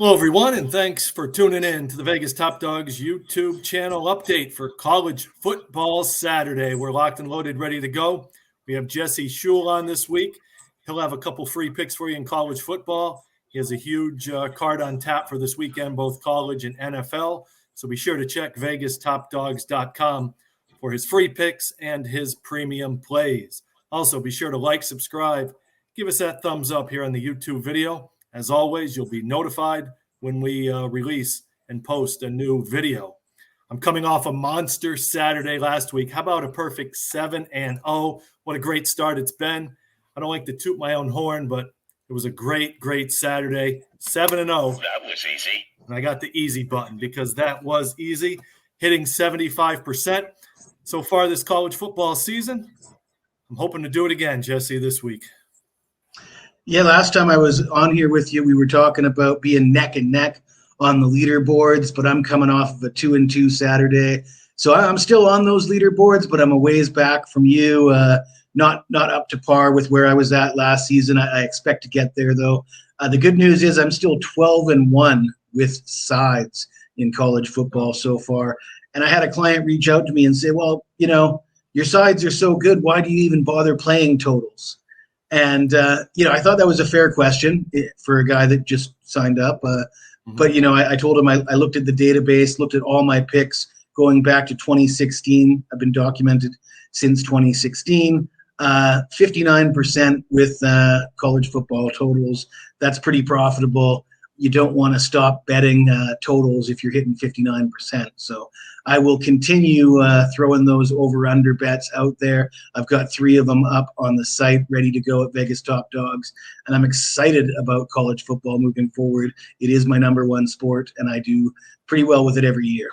Hello, everyone, and thanks for tuning in to the Vegas Top Dogs YouTube channel update for college football Saturday. We're locked and loaded, ready to go. We have Jesse Schul on this week. He'll have a couple free picks for you in college football. He has a huge card on tap for this weekend, both college and NFL. So be sure to check VegasTopDogs.com for his free picks and his premium plays. Also, be sure to like, subscribe, give us that thumbs up here on the YouTube video. As always, you'll be notified when we release and post a new video. I'm coming off a monster Saturday last week. How about a perfect 7-0? What a great start it's been. I don't like to toot my own horn, but it was a great, great Saturday. 7-0. That was easy. And I got the easy button because that was easy, hitting 75%. So far this college football season, I'm hoping to do it again, Jesse, this week. Yeah, last time I was on here with you, we were talking about being neck and neck on the leaderboards, but I'm coming off of a 2-2 Saturday. So I'm still on those leaderboards, but I'm a ways back from you, not up to par with where I was at last season. I expect to get there, though. The good news is I'm still 12-1 with sides in college football so far. And I had a client reach out to me and say, well, you know, your sides are so good. Why do you even bother playing totals? And, I thought that was a fair question for a guy that just signed up. But, I told him I looked at the database, looked at all my picks going back to 2016. I've been documented since 2016. 59% with college football totals. That's pretty profitable. You don't want to stop betting totals if you're hitting 59%. So I will continue throwing those over-under bets out there. I've got 3 of them up on the site ready to go at Vegas Top Dogs, and I'm excited about college football moving forward. It is my number one sport, and I do pretty well with it every year.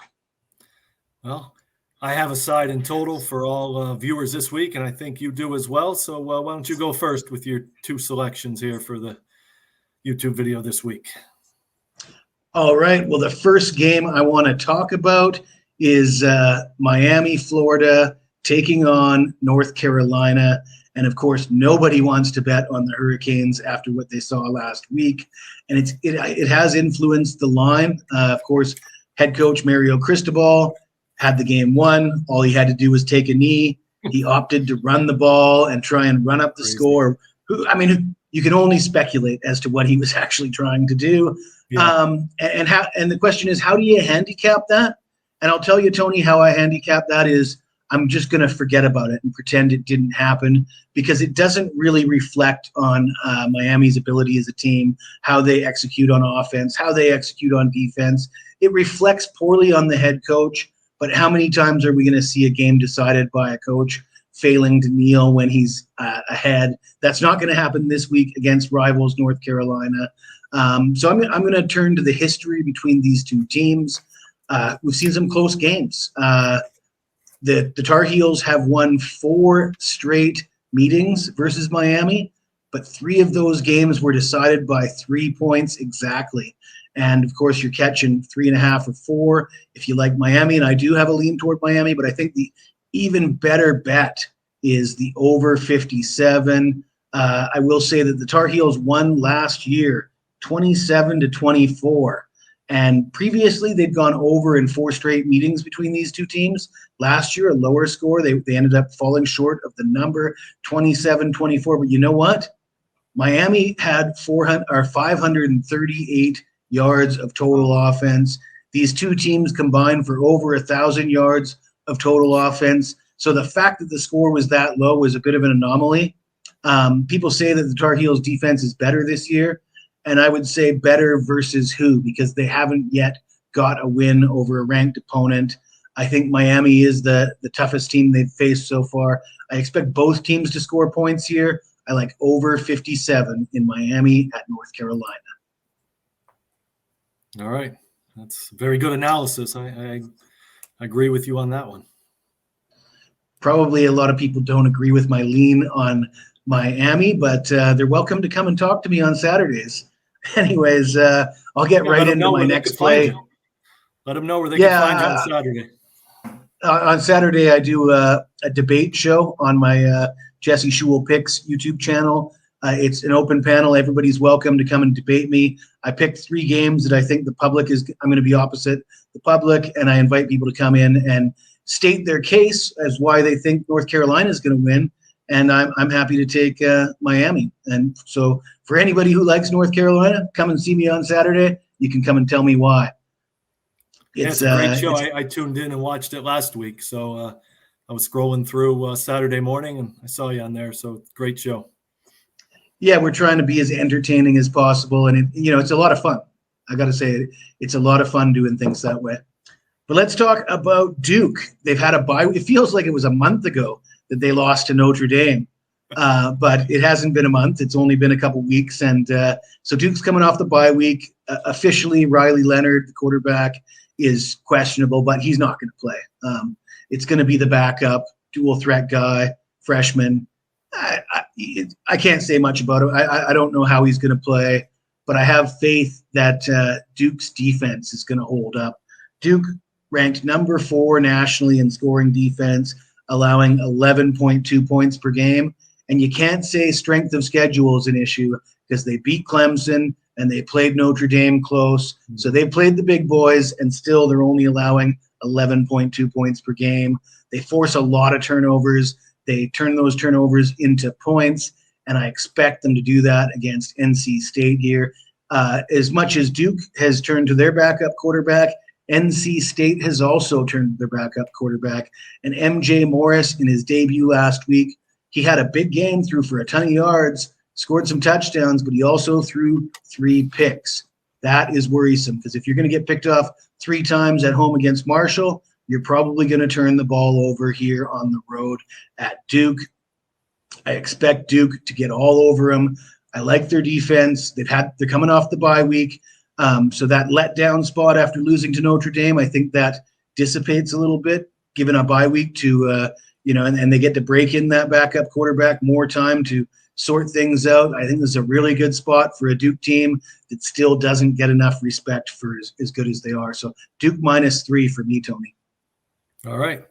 Well, I have a side in total for all viewers this week, and I think you do as well. So why don't you go first with your 2 selections here for the YouTube video this week? All right. Well, the first game I want to talk about is Miami, Florida, taking on North Carolina. And, of course, nobody wants to bet on the Hurricanes after what they saw last week. And it has influenced the line. Of course, head coach Mario Cristobal had the game won. All he had to do was take a knee. He opted to run the ball and try and run up the score. You can only speculate as to what he was actually trying to do. Yeah. And the question is, how do you handicap that? And I'll tell you, Tony, how I handicap that is I'm just going to forget about it and pretend it didn't happen, because it doesn't really reflect on Miami's ability as a team, how they execute on offense, how they execute on defense. It reflects poorly on the head coach, but how many times are we going to see a game decided by a coach failing to kneel when he's ahead? That's not going to happen this week against rivals North Carolina. So I'm going to turn to the history between these two teams. We've seen some close games. The Tar Heels have won 4 straight meetings versus Miami, but 3 of those games were decided by 3 points exactly. And, of course, you're catching 3.5 or 4 if you like Miami, and I do have a lean toward Miami, but I think the even better bet is the over 57. I will say that the Tar Heels won last year 27-24. And previously, they'd gone over in 4 straight meetings between these two teams. Last year, a lower score. They ended up falling short of the number, 27-24. But you know what? Miami had 538 yards of total offense. These two teams combined for over 1,000 yards of total offense. So the fact that the score was that low was a bit of an anomaly. People say that the Tar Heels defense is better this year. And I would say better versus who, because they haven't yet got a win over a ranked opponent. I think Miami is the toughest team they've faced so far. I expect both teams to score points here. I like over 57 in Miami at North Carolina. All right. That's very good analysis. I agree with you on that one. Probably a lot of people don't agree with my lean on Miami, but they're welcome to come and talk to me on Saturdays. Anyways, I'll get right into my next play. Let them know where they can find you on Saturday. On Saturday, I do a debate show on my Jesse Schul Picks YouTube channel. It's an open panel. Everybody's welcome to come and debate me. I picked 3 games that I think I'm going to be opposite the public, and I invite people to come in and state their case as why they think North Carolina is going to win. And I'm happy to take Miami. And so for anybody who likes North Carolina, come and see me on Saturday. You can come and tell me why. It's a great show. I tuned in and watched it last week. So I was scrolling through Saturday morning and I saw you on there. So great show. Yeah, we're trying to be as entertaining as possible. And, it's a lot of fun. I got to say, it's a lot of fun doing things that way. But let's talk about Duke. They've had a bye. It feels like it was a month ago that they lost to Notre Dame. But it hasn't been a month. It's only been a couple weeks. And so Duke's coming off the bye week. Officially, Riley Leonard, the quarterback, is questionable, but he's not going to play. It's going to be the backup, dual threat guy, freshman. I can't say much about him. I don't know how he's going to play, but I have faith that Duke's defense is going to hold up. Duke ranked number 4 nationally in scoring defense, allowing 11.2 points per game. And you can't say strength of schedule is an issue because they beat Clemson and they played Notre Dame close. So they played the big boys, and still they're only allowing 11.2 points per game. They force a lot of turnovers. They turn those turnovers into points, and I expect them to do that against NC State here. As much as Duke has turned to their backup quarterback, NC State has also turned to their backup quarterback. And MJ Morris, in his debut last week, he had a big game, threw for a ton of yards, scored some touchdowns, but he also threw 3 picks. That is worrisome because if you're going to get picked off 3 times at home against Marshall, you're probably going to turn the ball over here on the road at Duke. I expect Duke to get all over them. I like their defense. They're coming off the bye week. So that letdown spot after losing to Notre Dame, I think that dissipates a little bit, given a bye week to, and they get to break in that backup quarterback more time to sort things out. I think this is a really good spot for a Duke team that still doesn't get enough respect for as good as they are. So Duke -3 for me, Tony. All right.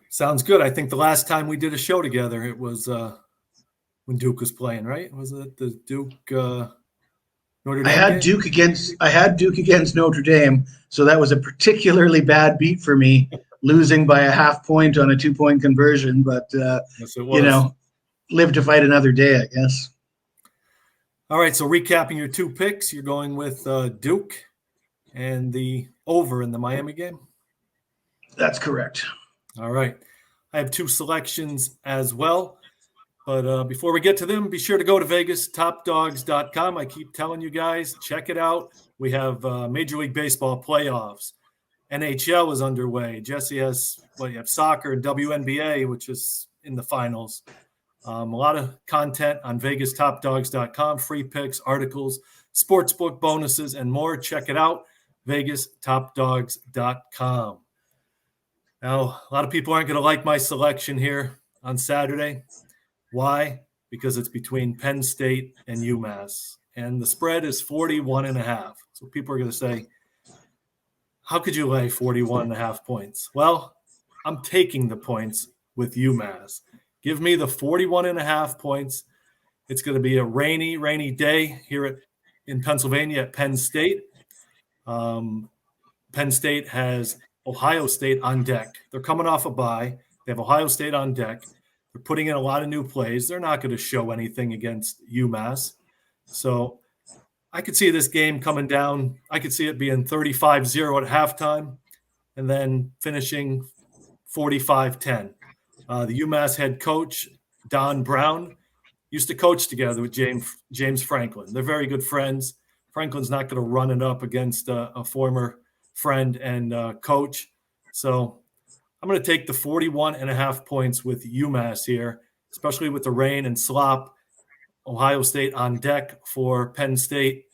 Sounds good. I think the last time we did a show together, it was when Duke was playing, right? Was it the Duke Notre Dame? I had Duke against Notre Dame, so that was a particularly bad beat for me, losing by a half point on a 2-point conversion. But yes, it was. Live to fight another day, I guess. All right. So recapping your 2 picks, you're going with Duke and the over in the Miami game. That's correct. All right. I have 2 selections as well. But before we get to them, be sure to go to VegasTopDogs.com. I keep telling you guys, check it out. We have Major League Baseball playoffs. NHL is underway. Jesse has, you have soccer and WNBA, which is in the finals. A lot of content on VegasTopDogs.com, free picks, articles, sportsbook bonuses, and more. Check it out, VegasTopDogs.com. Now, a lot of people aren't going to like my selection here on Saturday. Why? Because it's between Penn State and UMass, and the spread is 41.5. So people are going to say, how could you lay 41.5 points? Well, I'm taking the points with UMass. Give me the 41.5 points. It's going to be a rainy day here in Pennsylvania at Penn State. Penn State has Ohio State on deck. They're coming off a bye. They have Ohio State on deck. They're putting in a lot of new plays. They're not going to show anything against UMass. So I could see this game coming down. I could see it being 35-0 at halftime and then finishing 45-10. The UMass head coach, Don Brown, used to coach together with James Franklin. They're very good friends. Franklin's not going to run it up against a former friend and coach. So I'm going to take the 41.5 points with UMass here, especially with the rain and slop. Ohio State on deck for Penn State.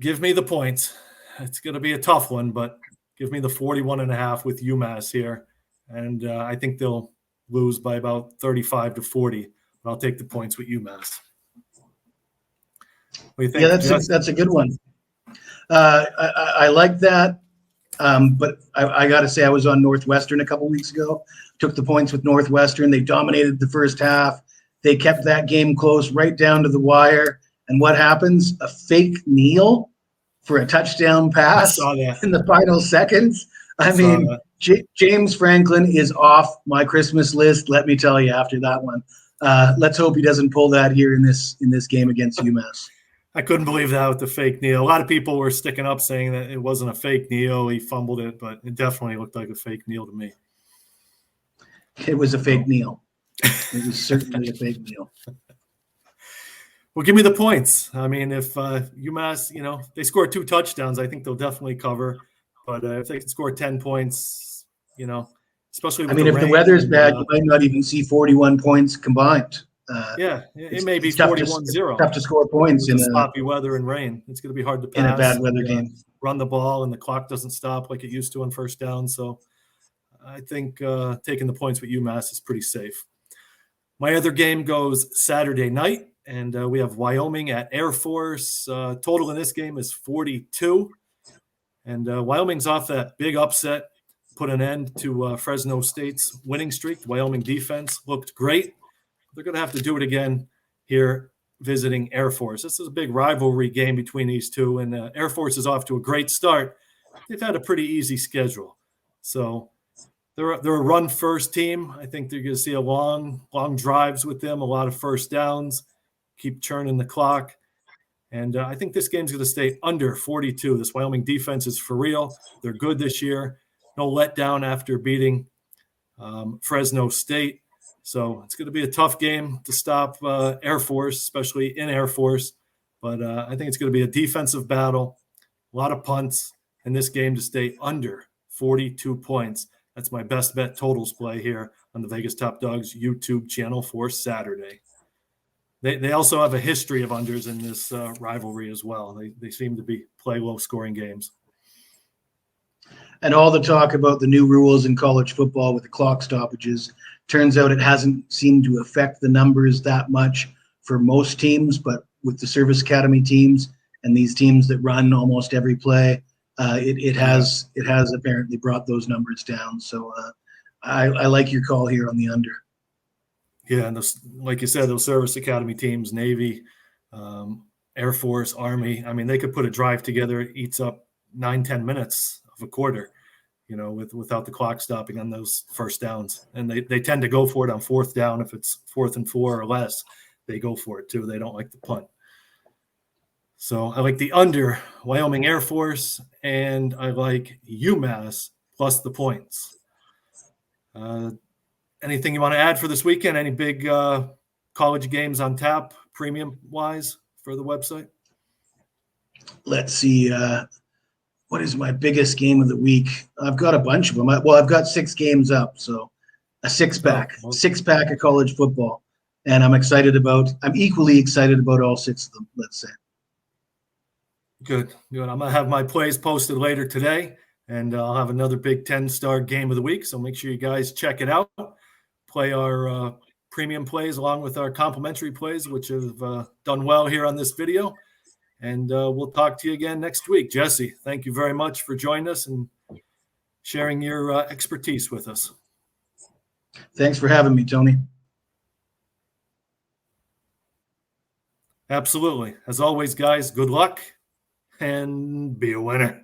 Give me the points. It's going to be a tough one, but give me the 41.5 with UMass here. And I think they'll lose by about 35-40. But I'll take the points with UMass. What do you think? Yeah, that's a good one. I like that. But I got to say, I was on Northwestern a couple weeks ago. Took the points with Northwestern. They dominated the first half. They kept that game close right down to the wire. And what happens? A fake kneel for a touchdown I pass saw that. in the final seconds. I Saw mean, that. James Franklin is off my Christmas list. Let me tell you, after that one, let's hope he doesn't pull that here in this game against UMass. I couldn't believe that with the fake kneel. A lot of people were sticking up saying that it wasn't a fake kneel. He fumbled it, but it definitely looked like a fake kneel to me. It was a fake kneel. It was certainly a fake kneel. Well, give me the points. I mean, if UMass, they score 2 touchdowns, I think they'll definitely cover. But if they can score 10 points, especially with if the weather's bad, you might not even see 41 points combined. It may be it's tough 41-0. Tough to score points in sloppy weather and rain. It's going to be hard to pass in a bad weather game. Run the ball, and the clock doesn't stop like it used to on first down. So I think taking the points with UMass is pretty safe. My other game goes Saturday night, and we have Wyoming at Air Force. Total in this game is 42. And Wyoming's off that big upset, put an end to Fresno State's winning streak. The Wyoming defense looked great. They're going to have to do it again here visiting Air Force. This is a big rivalry game between these two, and Air Force is off to a great start. They've had a pretty easy schedule. So they're a run-first team. I think they're going to see a long drives with them, a lot of first downs, keep churning the clock. And I think this game's going to stay under 42. This Wyoming defense is for real. They're good this year. No letdown after beating Fresno State. So it's going to be a tough game to stop Air Force, especially in Air Force. But I think it's going to be a defensive battle, a lot of punts in this game to stay under 42 points. That's my best bet totals play here on the Vegas Top Dogs YouTube channel for Saturday. They also have a history of unders in this rivalry as well. They seem to play low-scoring games. And all the talk about the new rules in college football with the clock stoppages, turns out it hasn't seemed to affect the numbers that much for most teams, but with the service academy teams and these teams that run almost every play, it has apparently brought those numbers down. So I like your call here on the under. Yeah, and like you said, those service academy teams, Navy, Air Force, Army, I mean, they could put a drive together. It eats up 9-10 minutes of a quarter, without the clock stopping on those first downs. And they tend to go for it on fourth down. If it's 4th and 4 or less, they go for it too. They don't like the punt. So I like the under Wyoming Air Force, and I like UMass plus the points. Anything you want to add for this weekend? Any big college games on tap, premium-wise, for the website? Let's see. What is my biggest game of the week? I've got a bunch of them. I've got 6 games up, so a six-pack of college football. And I'm equally excited about all 6 of them, let's say. Good. I'm going to have my plays posted later today, and I'll have another Big Ten star game of the week, so make sure you guys check it out. Play our premium plays along with our complimentary plays, which have done well here on this video. And we'll talk to you again next week. Jesse, thank you very much for joining us and sharing your expertise with us. Thanks for having me, Tony. Absolutely. As always, guys, good luck and be a winner.